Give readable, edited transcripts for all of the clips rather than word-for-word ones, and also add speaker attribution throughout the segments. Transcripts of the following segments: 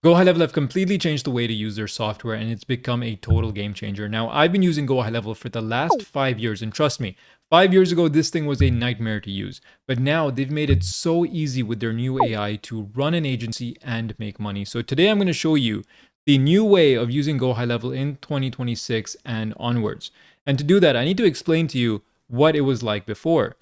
Speaker 1: GoHighLevel have completely changed the way to use their software, and it's become a total game changer. Now, I've been using GoHighLevel for the last 5 years, and trust me, 5 years ago, this thing was a nightmare to use. But now they've made it so easy with their new AI to run an agency and make money. So today I'm going to show you the new way of using GoHighLevel in 2026 and onwards. And to do that, I need to explain to you what it was like before.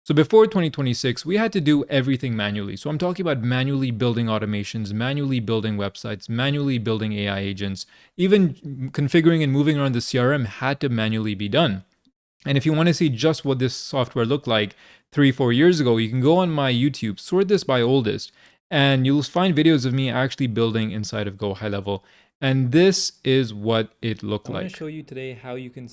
Speaker 1: So before 2026, we had to do everything manually. So I'm talking about manually building automations, manually building websites, manually building AI agents, even configuring and moving around the CRM had to manually be done. And if you want to see just what this software looked like 3-4 years ago, you can go on my YouTube, sort this by oldest, and you'll find videos of me actually building inside of GoHighLevel. And this is what it looked like. I'm going to show you today how you can.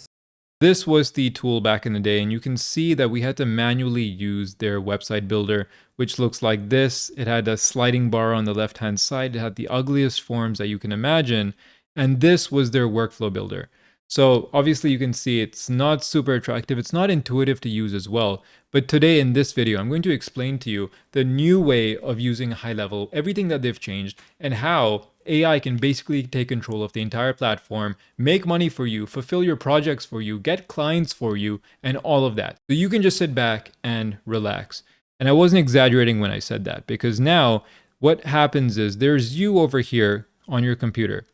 Speaker 1: This was the tool back in the day, and you can see that we had to manually use their website builder, which looks like this. It had a sliding bar on the left-hand side. It had the ugliest forms that you can imagine, and this was their workflow builder. So obviously you can see it's not super attractive. It's not intuitive to use as well. But today in this video, I'm going to explain to you the new way of using GoHighLevel, everything that they've changed, and how AI can basically take control of the entire platform, make money for you, fulfill your projects for you, get clients for you, and all of that. So you can just sit back and relax. And I wasn't exaggerating when I said that, because now what happens is there's you over here on your computer.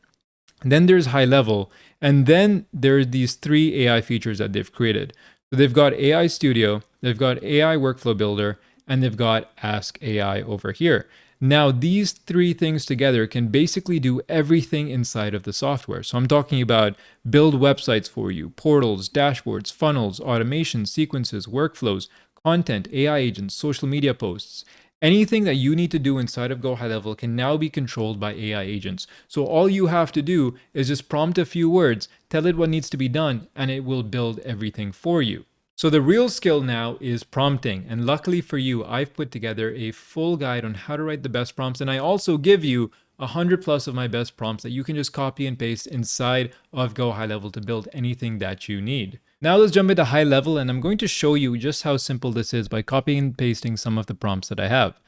Speaker 1: And then there's GoHighLevel, and then there are these 3 AI features that they've created. So they've got AI Studio, they've got AI Workflow Builder, and they've got Ask AI over here. Now, these 3 things together can basically do everything inside of the software. So I'm talking about build websites for you, portals, dashboards, funnels, automations, sequences, workflows, content, AI agents, social media posts. Anything that you need to do inside of GoHighLevel can now be controlled by AI agents. So all you have to do is just prompt a few words, tell it what needs to be done, and it will build everything for you. So the real skill now is prompting, and luckily for you, I've put together a full guide on how to write the best prompts, and I also give you 100 plus of my best prompts that you can just copy and paste inside of GoHighLevel to build anything that you need. Now let's jump into GoHighLevel, and I'm going to show you just how simple this is by copying and pasting some of the prompts that I have.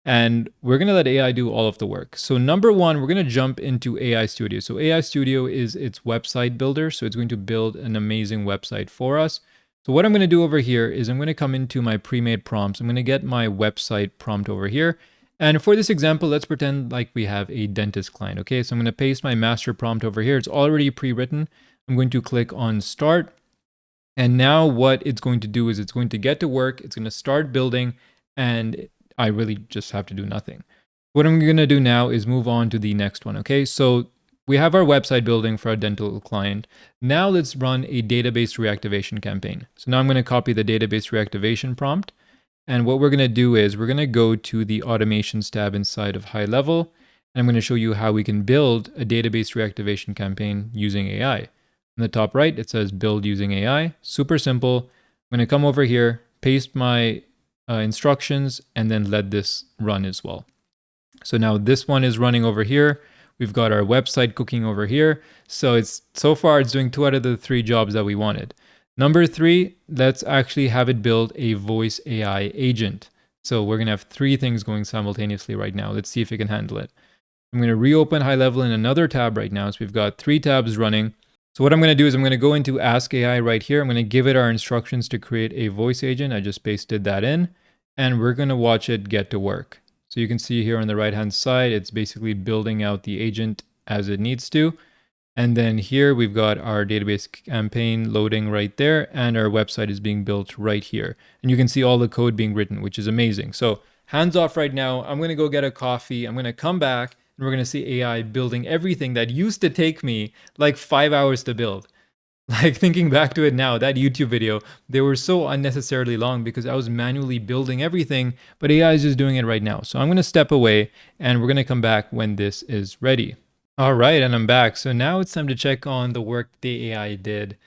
Speaker 1: And we're going to let AI do all of the work. So number one, we're going to jump into AI Studio. So AI Studio is its website builder, so it's going to build an amazing website for us. So what I'm going to do over here is I'm going to come into my pre-made prompts. I'm going to get my website prompt over here. And for this example, let's pretend like we have a dentist client. Okay, so I'm going to paste my master prompt over here. It's already pre-written. I'm going to click on Start. And now what it's going to do is it's going to get to work. It's going to start building, and I really just have to do nothing. What I'm going to do now is move on to the next one. Okay, so we have our website building for our dental client. Now let's run a database reactivation campaign. So now I'm going to copy the database reactivation prompt. And what we're going to do is we're going to go to the automations tab inside of GoHighLevel. And I'm going to show you how we can build a database reactivation campaign using AI. In the top right, it says build using AI. Super simple. I'm going to come over here, paste my instructions, and then let this run as well. So now this one is running over here. We've got our website cooking over here. So so far it's doing 2 out of the 3 jobs that we wanted. Number 3, let's actually have it build a voice AI agent. So we're going to have 3 things going simultaneously right now. Let's see if it can handle it. I'm going to reopen GoHighLevel in another tab right now. So we've got 3 tabs running. So what I'm going to do is I'm going to go into Ask AI right here. I'm going to give it our instructions to create a voice agent. I just pasted that in, and we're going to watch it get to work. So you can see here on the right-hand side, it's basically building out the agent as it needs to. And then here we've got our database campaign loading right there, and our website is being built right here. And you can see all the code being written, which is amazing. So hands off right now. I'm going to go get a coffee. I'm going to come back, and we're going to see AI building everything that used to take me like 5 hours to build. Like thinking back to it now, that YouTube video, they were so unnecessarily long because I was manually building everything, but AI is just doing it right now. So I'm going to step away, and we're going to come back when this is ready. All right, and I'm back. So now it's time to check on the work the AI did.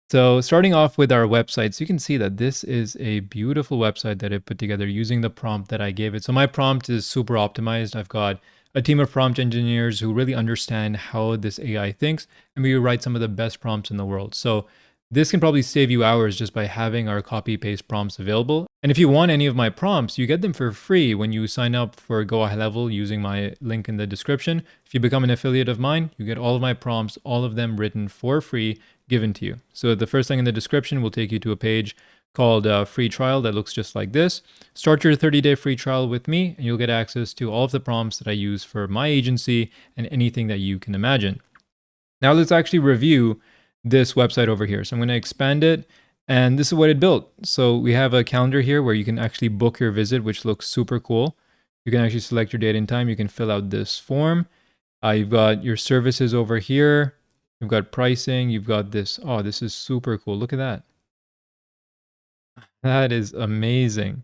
Speaker 1: So starting off with our website, so you can see that this is a beautiful website that I put together using the prompt that I gave it. So my prompt is super optimized. I've got a team of prompt engineers who really understand how this AI thinks, and we write some of the best prompts in the world. So This can probably save you hours just by having our copy paste prompts available. And if you want any of my prompts, you get them for free when you sign up for GoHighLevel using my link in the description. If you become an affiliate of mine, you get all of my prompts, all of them written for free, given to you. So the first thing in the description will take you to a page called free trial that looks just like this. Start your 30-day free trial with me and you'll get access to all of the prompts that I use for my agency and anything that you can imagine. Now let's actually review this website over here. So I'm going to expand it and this is what it built. So we have a calendar here where you can actually book your visit, which looks super cool. You can actually select your date and time. You can fill out this form. You've got your services over here. You've got pricing. You've got this. Oh, this is super cool. Look at that. That is amazing.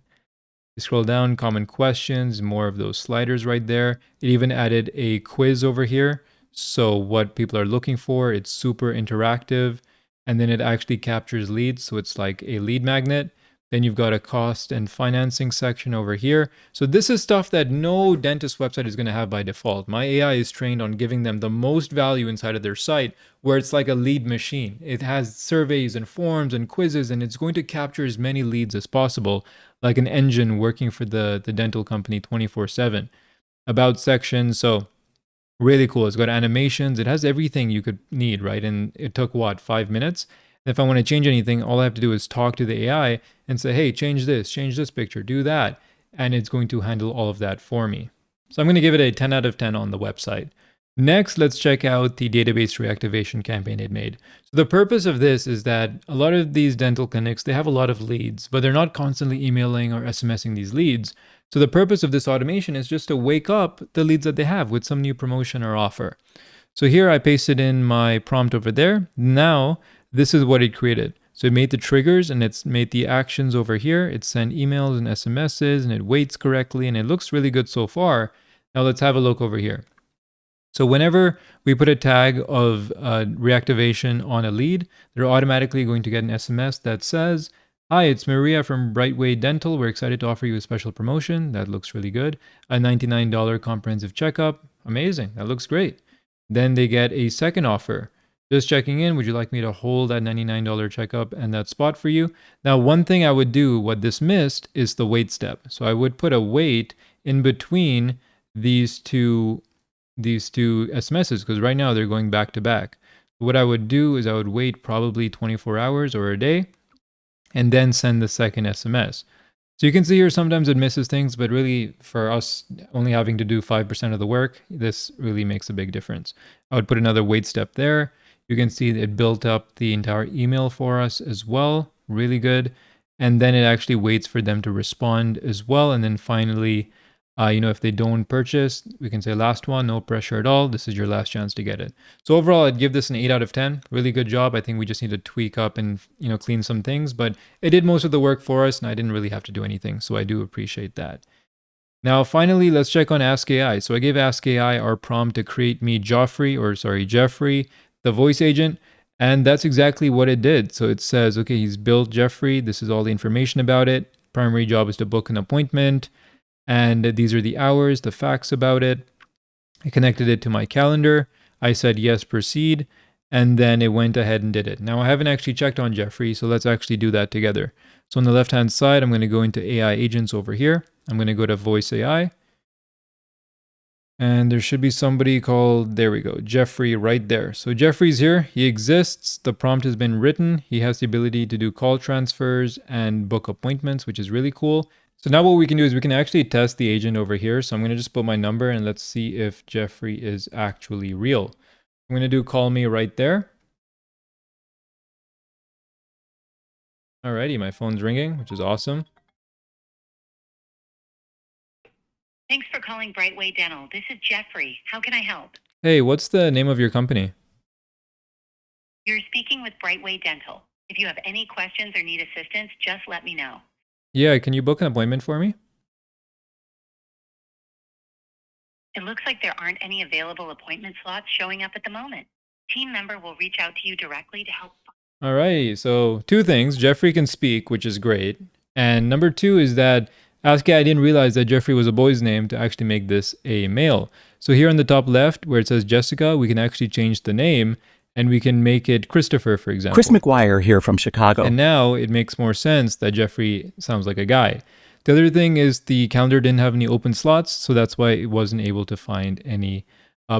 Speaker 1: You scroll down, common questions, more of those sliders right there. It even added a quiz over here. So what people are looking for, it's super interactive. And then it actually captures leads. So it's like a lead magnet. Then you've got a cost and financing section over here. So this is stuff that no dentist website is going to have by default. My AI is trained on giving them the most value inside of their site, where it's like a lead machine. It has surveys and forms and quizzes, and it's going to capture as many leads as possible, like an engine working for the dental company 24/7. About section, so really cool. It's got animations. It has everything you could need, right? And it took what, 5 minutes? And if I want to change anything, all I have to do is talk to the AI and say, hey, change this picture, do that. And it's going to handle all of that for me. So I'm going to give it a 10 out of 10 on the website. Next, let's check out the database reactivation campaign it made. So the purpose of this is that a lot of these dental clinics, they have a lot of leads, but they're not constantly emailing or SMSing these leads. So the purpose of this automation is just to wake up the leads that they have with some new promotion or offer. So here I pasted in my prompt over there. Now, this is what it created. So it made the triggers and it's made the actions over here. It sent emails and SMSs and it weights correctly and it looks really good so far. Now let's have a look over here. So whenever we put a tag of reactivation on a lead, they're automatically going to get an SMS that says, hi, it's Maria from Brightway Dental. We're excited to offer you a special promotion. That looks really good. A $99 comprehensive checkup. Amazing. That looks great. Then they get a second offer. Just checking in, would you like me to hold that $99 checkup and that spot for you? Now, one thing I would do, what this missed, is the wait step. So I would put a wait in between these two SMSs, because right now they're going back to back. What I would do is I would wait probably 24 hours or a day and then send the second SMS. So you can see here sometimes it misses things, but really for us only having to do 5% of the work, this really makes a big difference. I would put another wait step there. You can see that it built up the entire email for us as well. Really good. And then it actually waits for them to respond as well. And then finally, if they don't purchase, we can say last one, no pressure at all. This is your last chance to get it. So overall, I'd give this an 8 out of 10. Really good job. I think we just need to tweak up and, clean some things, but it did most of the work for us and I didn't really have to do anything. So I do appreciate that. Now, finally, let's check on Ask AI. So I gave Ask AI our prompt to create me Jeffrey, the voice agent. And that's exactly what it did. So it says, okay, he's built Jeffrey. This is all the information about it. Primary job is to book an appointment. And these are the hours, the facts about it. I connected it to my calendar. I said, yes, proceed. And then it went ahead and did it. Now, I haven't actually checked on Jeffrey, so let's actually do that together. So on the left-hand side, I'm going to go into AI agents over here. I'm going to go to Voice AI. And there should be somebody called, there we go, Jeffrey right there. So Jeffrey's here. He exists. The prompt has been written. He has the ability to do call transfers and book appointments, which is really cool. So now what we can do is we can actually test the agent over here. So I'm going to just put my number and let's see if Jeffrey is actually real. I'm going to do call me right there. Alrighty, my phone's ringing, which is awesome.
Speaker 2: Thanks for calling Brightway Dental. This is Jeffrey. How can I help?
Speaker 1: Hey, what's the name of your company?
Speaker 2: You're speaking with Brightway Dental. If you have any questions or need assistance, just let me know.
Speaker 1: Yeah, can you book an appointment for me?
Speaker 2: It looks like there aren't any available appointment slots showing up at the moment. Team member will reach out to you directly to help.
Speaker 1: Alrighty, so two things. Jeffrey can speak, which is great. And number two is that Ask AI didn't realize that Jeffrey was a boy's name to actually make this a male. So here on the top left, where it says Jessica, we can actually change the name. and we can make it Christopher, for example.
Speaker 3: Chris McGuire here from Chicago.
Speaker 1: And now it makes more sense that Jeffrey sounds like a guy. The other thing is the calendar didn't have any open slots, so that's why it wasn't able to find any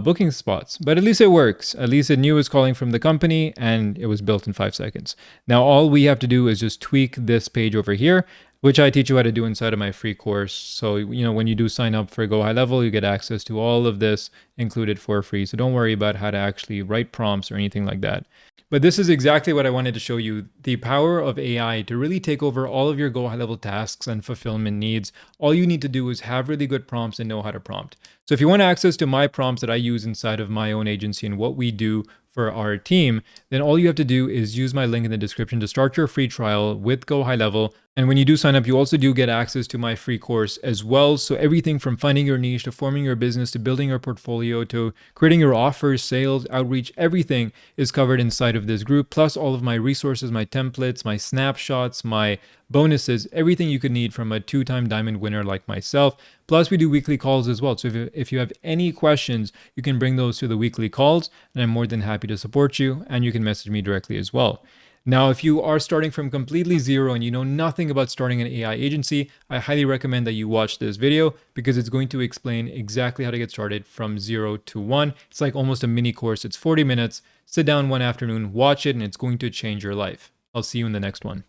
Speaker 1: booking spots. But at least it works. At least it knew it was calling from the company, and it was built in 5 seconds. Now all we have to do is just tweak this page over here, which I teach you how to do inside of my free course. So, when you do sign up for GoHighLevel, you get access to all of this included for free. So don't worry about how to actually write prompts or anything like that. But this is exactly what I wanted to show you, the power of AI to really take over all of your GoHighLevel tasks and fulfillment needs. All you need to do is have really good prompts and know how to prompt. So if you want access to my prompts that I use inside of my own agency and what we do for our team, then all you have to do is use my link in the description to start your free trial with GoHighLevel. And when you do sign up, you also do get access to my free course as well. So everything from finding your niche to forming your business to building your portfolio to creating your offers, sales, outreach, everything is covered inside of this group, plus all of my resources, my templates, my snapshots, my bonuses, everything you could need from a 2-time diamond winner like myself. Plus we do weekly calls as well. So if you have any questions, you can bring those to the weekly calls, and I'm more than happy to support you, and you can message me directly as well. Now, if you are starting from completely zero and you know nothing about starting an AI agency, I highly recommend that you watch this video because it's going to explain exactly how to get started from 0 to 1. It's like almost a mini course. It's 40 minutes. Sit down one afternoon, watch it, and it's going to change your life. I'll see you in the next one.